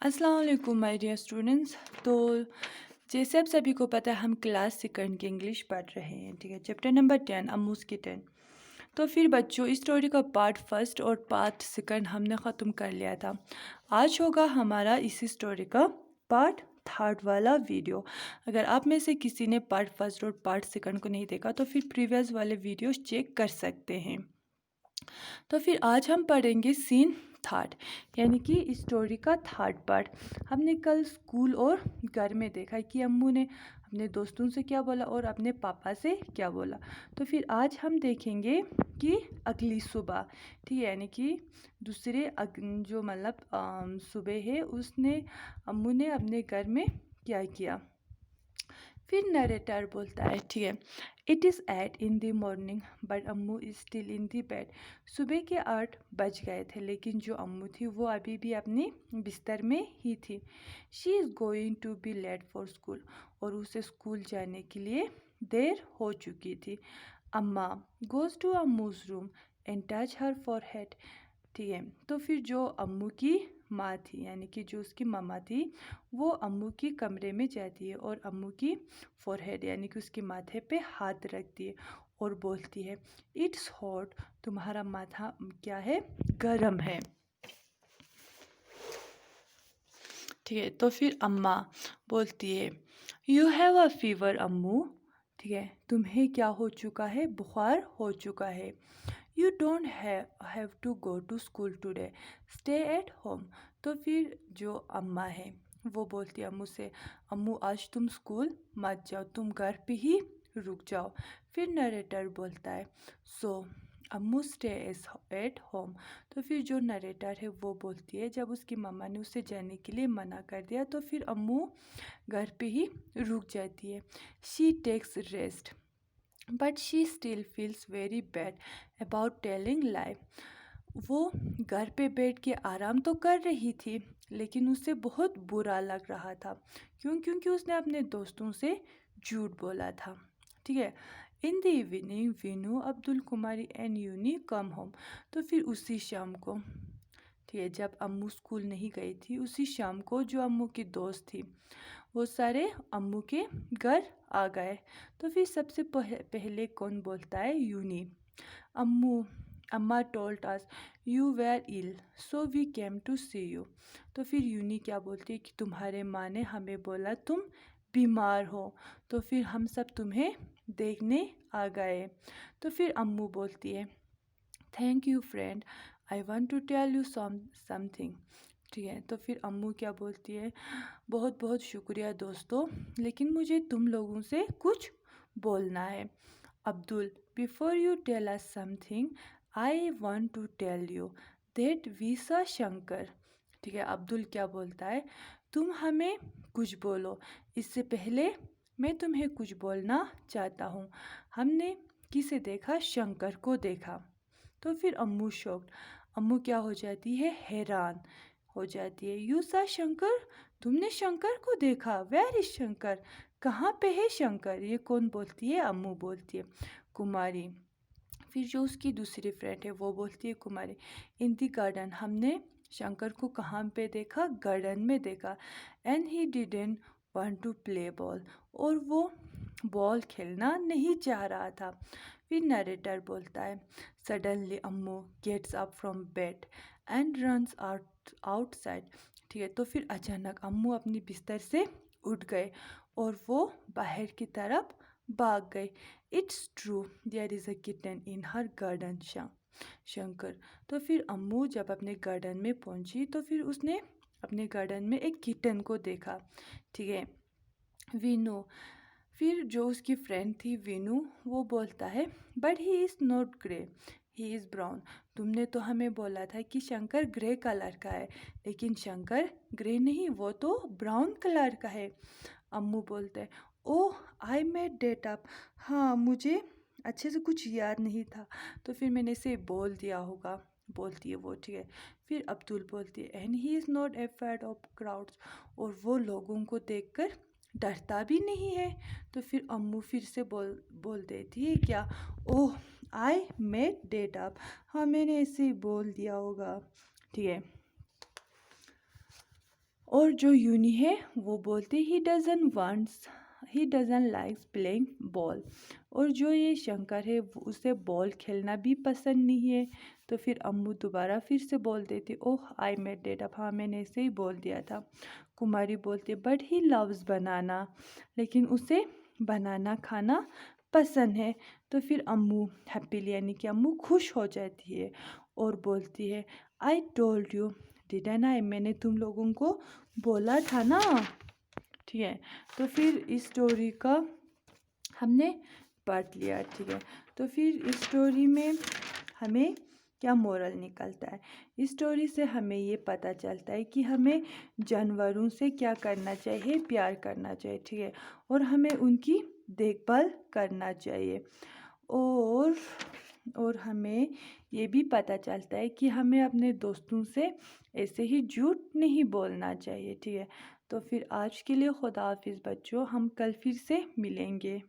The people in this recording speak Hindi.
अस्सलाम वालेकुम माय डियर स्टूडेंट्स। तो जैसे आप सभी को पता है हम क्लास सेकंड की इंग्लिश पढ़ रहे हैं। ठीक है, चैप्टर नंबर 10 अमूस की 10। तो फिर बच्चों इस स्टोरी का पार्ट फर्स्ट और पार्ट सेकंड हमने ख़त्म कर लिया था। आज होगा हमारा इसी स्टोरी का पार्ट थर्ड वाला वीडियो। अगर आप में से किसी ने पार्ट फर्स्ट और पार्ट सेकंड को नहीं देखा तो फिर प्रीवियस वाले वीडियोस चेक कर सकते हैं। तो फिर आज हम पढ़ेंगे सीन थर्ड, यानी कि इस स्टोरी का थर्ड पार्ट। हमने कल स्कूल और घर में देखा कि अम्मू ने अपने दोस्तों से क्या बोला और अपने पापा से क्या बोला। तो फिर आज हम देखेंगे कि अगली सुबह, ठीक है, यानी कि दूसरे जो मतलब सुबह है उसने अम्मू ने अपने घर में क्या किया। फिर नरेटर बोलता है, ठीक है, it is 8 in the morning but Ammu is still in the bed. सुबह के 8 बज गए थे लेकिन जो अम्मू थी वो अभी भी अपनी बिस्तर में ही थी। She is going to be late for school, और उसे स्कूल जाने के लिए देर हो चुकी थी। Amma goes to Ammu's room and touch her forehead. ठीक है, तो फिर जो अम्मू की माँ थी, यानी कि जो उसकी मम्मा थी, वो अम्मू की कमरे में जाती है और अम्मू की फोरहेड यानी कि उसके माथे पे हाथ रखती है और बोलती है, इट्स हॉट, तुम्हारा माथा क्या है, गरम है। ठीक है, तो फिर अम्मा बोलती है, यू हैव अ फीवर अम्मू। ठीक है, तुम्हें क्या हो चुका है, बुखार हो चुका है। You don't have to go to school today, stay at home. तो फिर जो अम्मा है वो बोलती है अम्मू से, अम्मू आज तुम स्कूल मत जाओ, तुम घर पे ही रुक जाओ। फिर नरेटर बोलता है, सो अम्मू स्टे एट होम। तो फिर जो नरेटर है वो बोलती है, जब उसकी मम्मा ने उसे जाने के लिए मना कर दिया तो फिर अम्मू घर पे ही रुक जाती है। She takes rest but she still feels very bad about telling lie. वो घर पे बैठ के आराम तो कर रही थी लेकिन उसे बहुत बुरा लग रहा था। क्योंकि उसने अपने दोस्तों से झूठ बोला था। ठीक है, in the evening Veenu Abdul Kumari and Unni come home. तो फिर उसी शाम को, ठीक है, जब अम्मू स्कूल नहीं गई थी उसी शाम को जो अम्मू की दोस्त थी वो सारे अम्मू के घर आ गए। तो फिर सबसे पहले कौन बोलता है, Unni. Ammu amma told us you were ill so we came to see you. तो फिर यूनी क्या बोलती है कि तुम्हारे माँ ने हमें बोला तुम बीमार हो तो फिर हम सब तुम्हें देखने आ गए। तो फिर अम्मू बोलती है, thank you friend, I want to tell you something. ठीक है, तो फिर अम्मू क्या बोलती है, बहुत बहुत शुक्रिया दोस्तों, लेकिन मुझे तुम लोगों से कुछ बोलना है। Abdul, before you tell us something I want to tell you that we saw Shankar. ठीक है, अब्दुल क्या बोलता है, तुम हमें कुछ बोलो, इससे पहले मैं तुम्हें कुछ बोलना चाहता हूँ। हमने किसे देखा, शंकर को देखा। तो फिर अम्मू शॉक्ड, अम्मू क्या हो जाती है, हैरान हो जाती है। यू सा शंकर, तुमने शंकर को देखा, वेर इज शंकर, कहाँ पे है शंकर। ये कौन बोलती है, अम्मू बोलती है। कुमारी, फिर जो उसकी दूसरी फ्रेंड है वो बोलती है, कुमारी, इन दी गार्डन, हमने शंकर को कहाँ पे देखा, गार्डन में देखा। And he didn't want to play ball, और वो बॉल खेलना नहीं चाह रहा था। फिर नरेटर बोलता है, suddenly Ammu gets up from bed and runs outside. ठीक है, तो फिर अचानक अम्मू अपनी बिस्तर से उठ गए और वो बाहर की तरफ भाग गए। It's true there is a kitten in her garden, Shankar. तो फिर अम्मू जब अपने गार्डन में पहुंची तो फिर उसने अपने गार्डन में एक किटन को देखा। ठीक है, वीनू, फिर जो उसकी फ्रेंड थी वीनू, वो बोलता है, but he is not grey, he is brown. तुमने तो हमें बोला था कि शंकर ग्रे कलर का है, लेकिन शंकर ग्रे नहीं, वो तो ब्राउन कलर का है। अम्मू बोलते हैं, ओह आई मेड डेट अप, हाँ मुझे अच्छे से कुछ याद नहीं था तो फिर मैंने इसे बोल दिया होगा, बोलती है वो। ठीक है, फिर अब्दुल बोलती है, and he is not afraid of crowds, और वो लोगों को देखकर डरता भी नहीं है। तो फिर अम्मू फिर से बोल देती है, क्या, ओह आई मेड डेट अप, हाँ मैंने इसे बोल दिया होगा। ठीक है, और जो यूनी है वो बोलते he doesn't likes playing ball. और जो ये शंकर है उसे बॉल खेलना भी पसंद नहीं है। तो फिर अम्मू दोबारा फिर से बोल देती, ओह आई मेड इट, अब हाँ मैंने ऐसे ही बोल दिया था। कुमारी बोलती, बट ही लव्स बनाना, लेकिन उसे बनाना खाना पसंद है। तो फिर अम्मू हैप्पीली यानी कि अम्मू खुश हो जाती है और बोलती है, I told you didn't I, मैंने तुम लोगों को बोला था ना। ठीक है, तो फिर इस स्टोरी का हमने पढ़ लिया। ठीक है, तो फिर इस स्टोरी में हमें क्या मोरल निकलता है? इस स्टोरी से हमें ये पता चलता है कि हमें जानवरों से क्या करना चाहिए, प्यार करना चाहिए। ठीक है, और हमें उनकी देखभाल करना चाहिए। और हमें ये भी पता चलता है कि हमें अपने दोस्तों से ऐसे ही झूठ नहीं बोलना चाहिए। ठीक है, तो फिर आज के लिए खुदा हाफिज़ बच्चों, हम कल फिर से मिलेंगे।